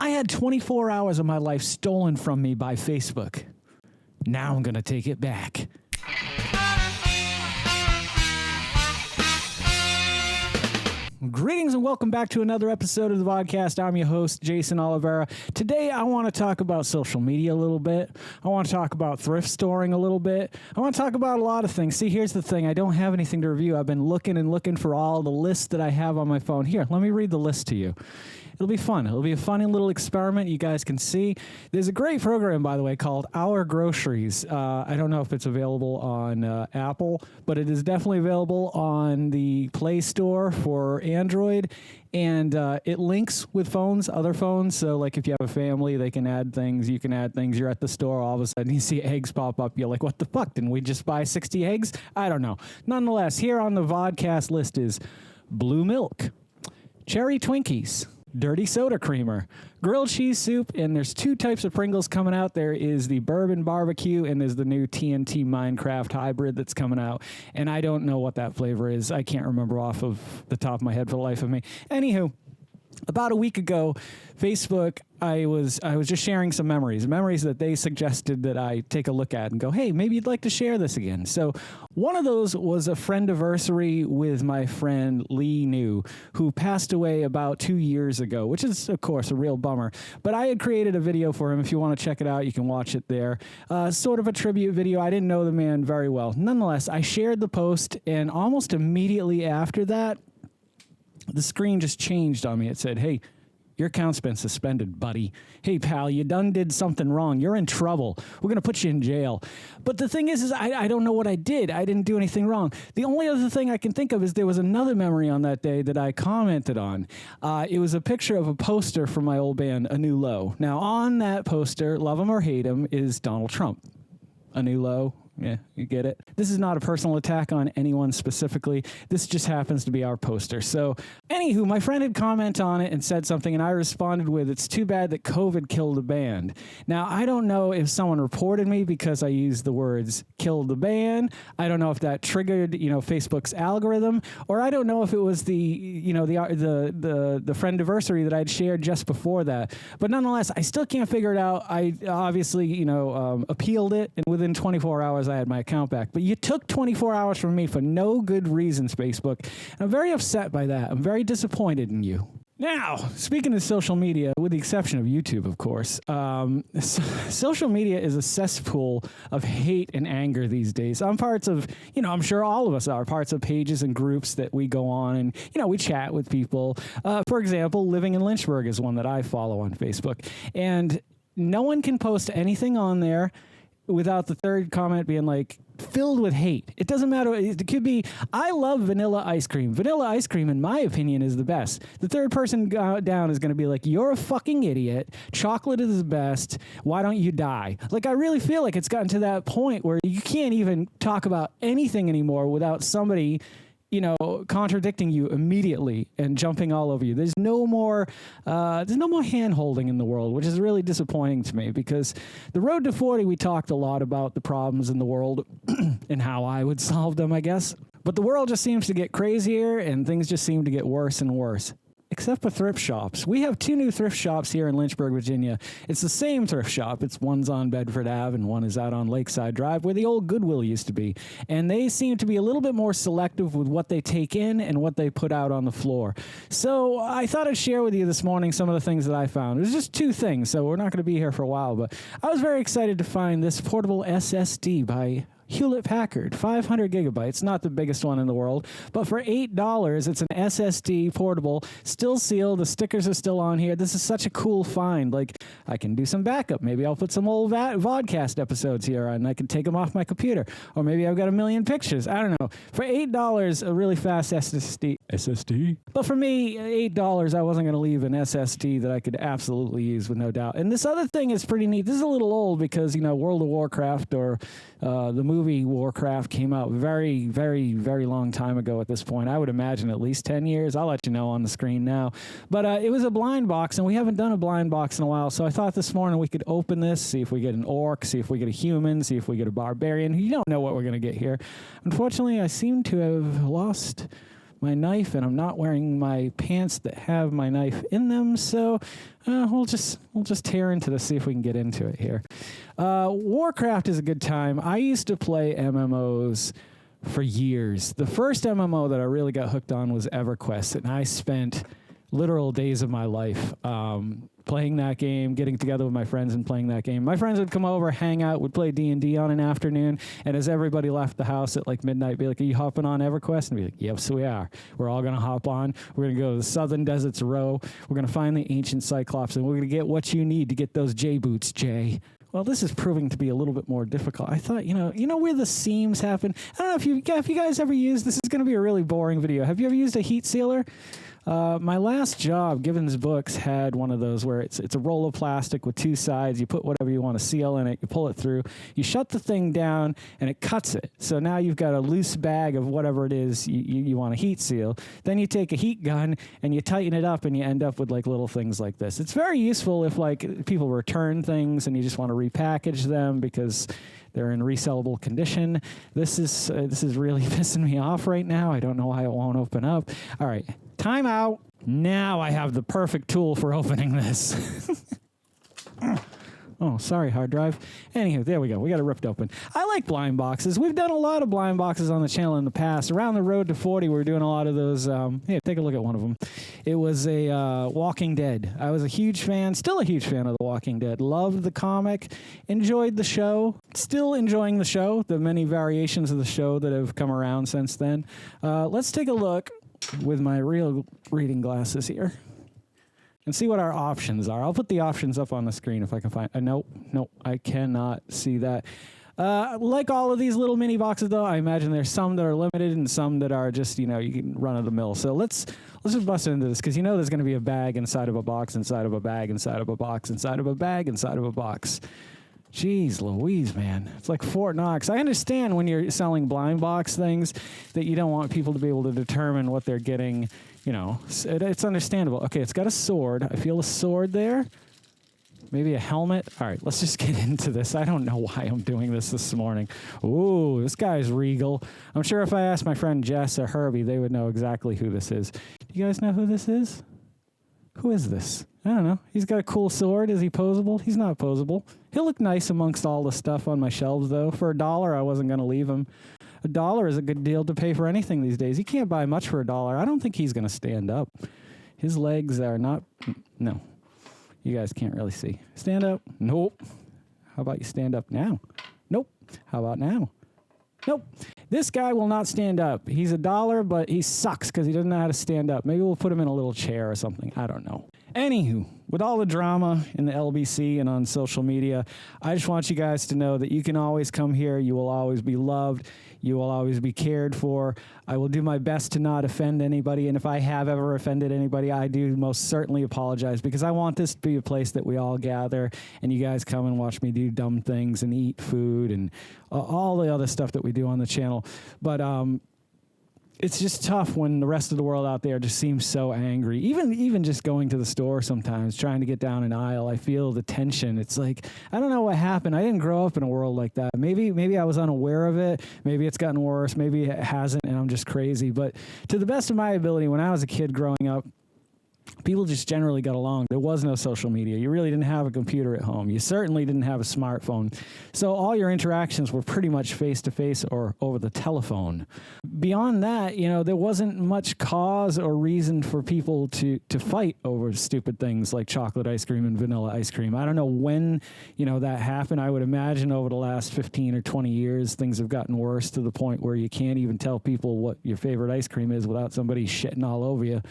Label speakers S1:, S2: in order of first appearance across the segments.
S1: I had 24 hours of my life stolen from me by Facebook. Now I'm going to take it back. Greetings and welcome back to another episode of the Vodkast. I'm your host, Geycen Oliveira. Today, I want to talk about social media a little bit. I want to talk about thrift storing a little bit. I want to talk about a lot of things. See, here's the thing. I don't have anything to review. I've been looking for all the lists that I have on my phone. Here, let me read the list to you. It'll be fun. It'll be a funny little experiment you guys can see. There's a great program, by the way, called Our Groceries. I don't know if it's available on Apple, but it is definitely available on the Play Store for Android. And it links with phones, other phones. So, like, if you have a family, they can add things. You can add things. You're at the store. All of a sudden, you see eggs pop up. You're like, what the fuck? Didn't we just buy 60 eggs? I don't know. Nonetheless, here on the Vodcast list is blue milk, cherry Twinkies, dirty soda creamer, grilled cheese soup, and there's two types of Pringles coming out. There is the bourbon barbecue, and there's the new TNT Minecraft hybrid that's coming out. And I don't know what that flavor is. I can't remember off of the top of my head for the life of me. Anywho, about a week ago, Facebook, I was just sharing some memories that they suggested that I take a look at and go, hey, maybe you'd like to share this again. So one of those was a friendiversary with my friend Lee New, who passed away about 2 years ago, which is, of course, a real bummer. But I had created a video for him. If you want to check it out, you can watch it there. Sort of a tribute video. I didn't know the man very well. Nonetheless, I shared the post, and almost immediately after that, the screen just changed on me. It said, hey, your account's been suspended, buddy. Hey, pal, you done did something wrong. You're in trouble. We're going to put you in jail. But the thing is I don't know what I did. I didn't do anything wrong. The only other thing I can think of is there was another memory on that day that I commented on. It was a picture of a poster from my old band, A New Low. Now, on that poster, love him or hate him, is Donald Trump. A New Low. Yeah, you get it. This is not a personal attack on anyone specifically. This just happens to be our poster. So, anywho, my friend had commented on it and said something, and I responded with, it's too bad that COVID killed the band. Now, I don't know if someone reported me because I used the words killed the band. I don't know if that triggered, Facebook's algorithm, or I don't know if it was the friendiversary that I'd shared just before that. But nonetheless, I still can't figure it out. I obviously, appealed it, and within 24 hours, I had my account back. But you took 24 hours from me for no good reasons, Facebook. And I'm very upset by that. I'm very disappointed in you. Now, speaking of social media, with the exception of YouTube, of course, social media is a cesspool of hate and anger these days. I'm parts of, I'm sure all of us are parts of pages and groups that we go on and, we chat with people. For example, Living in Lynchburg is one that I follow on Facebook. And no one can post anything on there without the third comment being like filled with hate. It doesn't matter. It could be, I love vanilla ice cream. Vanilla ice cream, in my opinion, is the best. The third person down is going to be like, you're a fucking idiot. Chocolate is the best. Why don't you die? Like, I really feel like it's gotten to that point where you can't even talk about anything anymore without somebody contradicting you immediately and jumping all over you. There's no more hand-holding in the world, which is really disappointing to me because the road to 40, we talked a lot about the problems in the world and how I would solve them, I guess. But the world just seems to get crazier and things just seem to get worse and worse. Except for thrift shops. We have two new thrift shops here in Lynchburg, Virginia. It's the same thrift shop. One's on Bedford Ave and one is out on Lakeside Drive where the old Goodwill used to be. And they seem to be a little bit more selective with what they take in and what they put out on the floor. So I thought I'd share with you this morning some of the things that I found. It was just two things, so we're not going to be here for a while. But I was very excited to find this portable SSD by Hewlett-Packard, 500 gigabytes, not the biggest one in the world, but for $8, it's an SSD portable, still sealed, the stickers are still on here. This is such a cool find. Like, I can do some backup. Maybe I'll put some old Vodcast episodes here and I can take them off my computer. Or maybe I've got a million pictures. I don't know. For $8, a really fast SSD. But for me, $8, I wasn't going to leave an SSD that I could absolutely use with no doubt. And this other thing is pretty neat. This is a little old because, World of Warcraft or the movie Warcraft came out very, very, very long time ago at this point. I would imagine at least 10 years. I'll let you know on the screen now. But it was a blind box, and we haven't done a blind box in a while. So I thought this morning we could open this, see if we get an orc, see if we get a human, see if we get a barbarian. You don't know what we're going to get here. Unfortunately, I seem to have lost my knife, and I'm not wearing my pants that have my knife in them. So we'll just tear into this, see if we can get into it here. Warcraft is a good time. I used to play MMOs for years. The first MMO that I really got hooked on was EverQuest, and I spent literal days of my life playing that game, getting together with my friends and playing that game. My friends would come over, hang out, would play D&D on an afternoon, and as everybody left the house at like midnight, be like, "Are you hopping on EverQuest?" And be like, "Yes, we are. We're all going to hop on. We're going to go to the Southern Deserts Row. We're going to find the ancient Cyclops, and we're going to get what you need to get those J-boots, Jay." Well, this is proving to be a little bit more difficult. I thought, you know where the seams happen? I don't know if you guys ever used, this is going to be a really boring video. Have you ever used a heat sealer? My last job, Gibbons Books, had one of those where it's a roll of plastic with two sides. You put whatever you want to seal in it. You pull it through. You shut the thing down, and it cuts it. So now you've got a loose bag of whatever it is you want to heat seal. Then you take a heat gun, and you tighten it up, and you end up with like little things like this. It's very useful if like people return things, and you just want to repackage them because they're in resellable condition. This is really pissing me off right now. I don't know why it won't open up. All right. Time out. Now I have the perfect tool for opening this. Oh, sorry, hard drive. Anywho, there we go. We got it ripped open. I like blind boxes. We've done a lot of blind boxes on the channel in the past. Around the road to 40, we were doing a lot of those. Hey, take a look at one of them. It was a Walking Dead. I was a huge fan, still a huge fan of The Walking Dead. Loved the comic, enjoyed the show, still enjoying the show, the many variations of the show that have come around since then. Let's take a look with my real reading glasses here and see what our options are. I'll put the options up on the screen if I can find. Nope, I cannot see that. Like all of these little mini boxes, though, I imagine there's some that are limited and some that are just, you can run of the mill. So let's just bust into this, because there's going to be a bag inside of a box, inside of a bag, inside of a box, inside of a bag, inside of a box. Jeez Louise, man. It's like Fort Knox. I understand when you're selling blind box things that you don't want people to be able to determine what they're getting. It's understandable. Okay, it's got a sword. I feel a sword there. Maybe a helmet. All right, let's just get into this. I don't know why I'm doing this morning. Ooh, this guy's regal. I'm sure if I asked my friend Jess or Herbie, they would know exactly who this is. Do you guys know who this is? Who is this? I don't know. He's got a cool sword. Is he posable? He's not posable. He'll look nice amongst all the stuff on my shelves, though. For $1, I wasn't going to leave him. $1 is a good deal to pay for anything these days. You can't buy much for $1. I don't think he's going to stand up. His legs are not... No. You guys can't really see. Stand up? Nope. How about you stand up now? Nope. How about now? Nope. This guy will not stand up. He's $1, but he sucks because he doesn't know how to stand up. Maybe we'll put him in a little chair or something. I don't know. Anywho, with all the drama in the LBC and on social media, I just want you guys to know that you can always come here. You will always be loved. You will always be cared for. I will do my best to not offend anybody. And if I have ever offended anybody, I do most certainly apologize, because I want this to be a place that we all gather and you guys come and watch me do dumb things and eat food and all the other stuff that we do on the channel. But it's just tough when the rest of the world out there just seems so angry. Even just going to the store sometimes, trying to get down an aisle, I feel the tension. It's like, I don't know what happened. I didn't grow up in a world like that. Maybe I was unaware of it. Maybe it's gotten worse. Maybe it hasn't, and I'm just crazy. But to the best of my ability, when I was a kid growing up, people just generally got along. There was no social media. You really didn't have a computer at home. You certainly didn't have a smartphone. So all your interactions were pretty much face-to-face or over the telephone. Beyond that, there wasn't much cause or reason for people to fight over stupid things like chocolate ice cream and vanilla ice cream. I don't know when, that happened. I would imagine over the last 15 or 20 years, things have gotten worse to the point where you can't even tell people what your favorite ice cream is without somebody shitting all over you.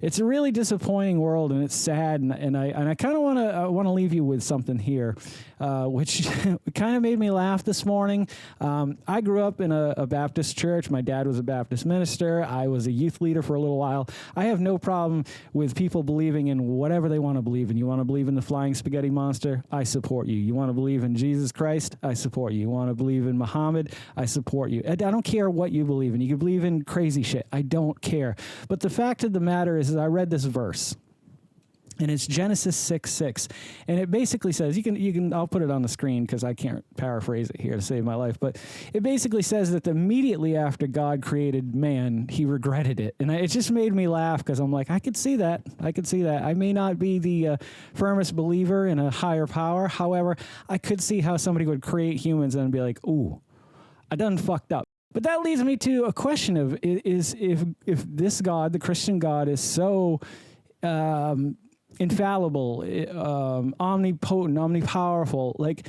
S1: It's a really disappointing world, and it's sad, and I kind of want to leave you with something here, which kind of made me laugh this morning. I grew up in a Baptist church. My dad was a Baptist minister. I was a youth leader for a little while. I have no problem with people believing in whatever they want to believe in. You want to believe in the flying spaghetti monster? I support you. You want to believe in Jesus Christ? I support you. You want to believe in Muhammad? I support you. I don't care what you believe in. You can believe in crazy shit. I don't care. But the fact of the matter is I read this verse. And it's Genesis 6:6, and it basically says, you can. I'll put it on the screen because I can't paraphrase it here to save my life. But it basically says that immediately after God created man, He regretted it, and it just made me laugh because I'm like, I could see that. I may not be the firmest believer in a higher power. However, I could see how somebody would create humans and be like, ooh, I done fucked up. But that leads me to a question of is if this God, the Christian God, is so infallible, omnipotent, omnipowerful, like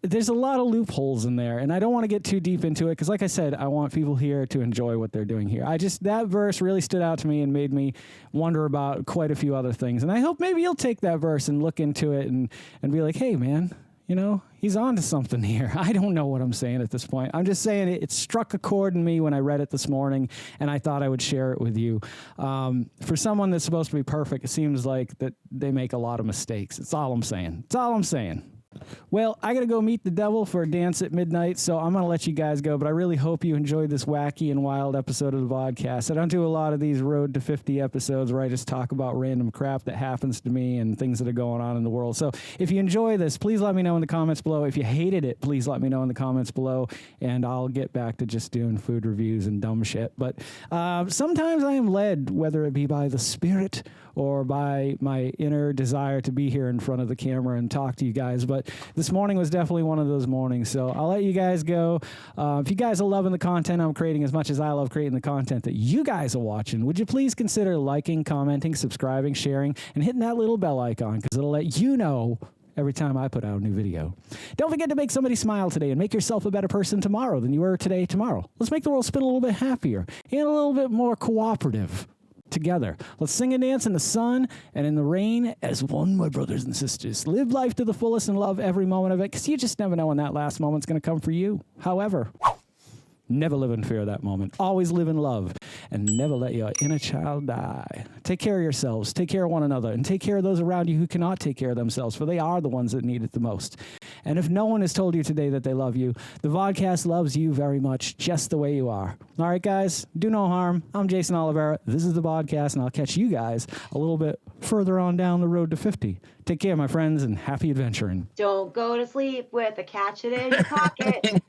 S1: there's a lot of loopholes in there, and I don't want to get too deep into it because, like I said, I want people here to enjoy what they're doing here. That verse really stood out to me and made me wonder about quite a few other things, and I hope maybe you'll take that verse and look into it and be like, hey man, you know, he's on to something here. I don't know what I'm saying at this point. I'm just saying it struck a chord in me when I read it this morning, and I thought I would share it with you. For someone that's supposed to be perfect, it seems like that they make a lot of mistakes. That's all I'm saying. Well, I got to go meet the devil for a dance at midnight, so I'm going to let you guys go, but I really hope you enjoyed this wacky and wild episode of the Vodkast. I don't do a lot of these Road to 50 episodes where I just talk about random crap that happens to me and things that are going on in the world. So if you enjoy this, please let me know in the comments below. If you hated it, please let me know in the comments below, and I'll get back to just doing food reviews and dumb shit. But sometimes I am led, whether it be by the Spirit or by my inner desire to be here in front of the camera and talk to you guys. But this morning was definitely one of those mornings. So I'll let you guys go. If you guys are loving the content I'm creating as much as I love creating the content that you guys are watching, would you please consider liking, commenting, subscribing, sharing, and hitting that little bell icon because it'll let you know every time I put out a new video. Don't forget to make somebody smile today and make yourself a better person tomorrow than you were today tomorrow. Let's make the world spin a little bit happier and a little bit more cooperative. Together. Let's sing and dance in the sun and in the rain as one, my brothers and sisters. Live life to the fullest and love every moment of it, because you just never know when that last moment's going to come for you. However, never live in fear of that moment. Always live in love and never let your inner child die. Take care of yourselves, take care of one another, and take care of those around you who cannot take care of themselves, for they are the ones that need it the most. And if no one has told you today that they love you, the Vodcast loves you very much, just the way you are. All right, guys, do no harm. I'm Geycen Oliveira. This is the Vodcast, and I'll catch you guys a little bit further on down the road to 50. Take care, my friends, and happy adventuring.
S2: Don't go to sleep with a catch it in your pocket.